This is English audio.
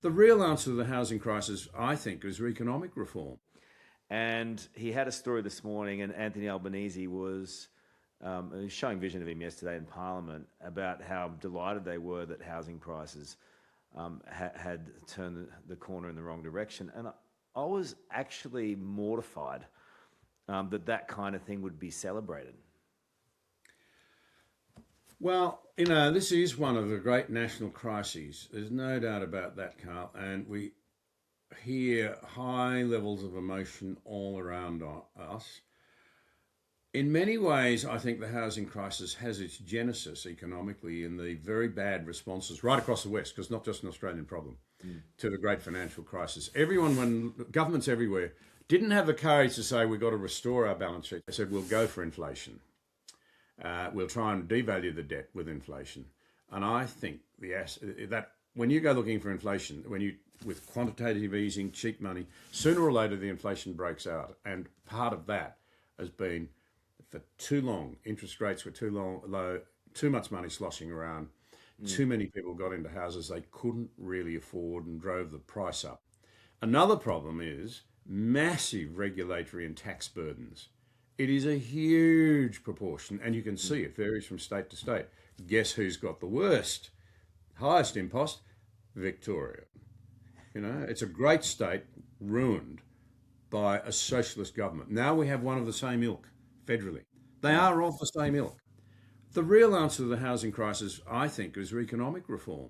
The real answer to the housing crisis, I think, is economic reform. And he had a story this morning, and Anthony Albanese was showing vision of him yesterday in Parliament about how delighted they were that housing prices had turned the corner in the wrong direction. And I was actually mortified that kind of thing would be celebrated. Well, this is one of the great national crises. There's no doubt about that, Carl. And we hear high levels of emotion all around us. In many ways, I think the housing crisis has its genesis economically in the very bad responses right across the West, because it's not just an Australian problem, to the great financial crisis. Everyone, when governments everywhere, didn't have the courage to say we've got to restore our balance sheet. They said we'll go for inflation. We'll try and devalue the debt with inflation. And I think that when you go looking for inflation, with quantitative easing, cheap money, sooner or later the inflation breaks out. And part of that has been for too long, interest rates were low, too much money sloshing around. Too many people got into houses they couldn't really afford and drove the price up. Another problem is massive regulatory and tax burdens. It is a huge proportion, and you can see it varies from state to state. Guess who's got the worst, highest impost? Victoria. It's a great state ruined by a socialist government. Now we have one of the same ilk federally. They are of the same ilk. The real answer to the housing crisis, I think, is economic reform.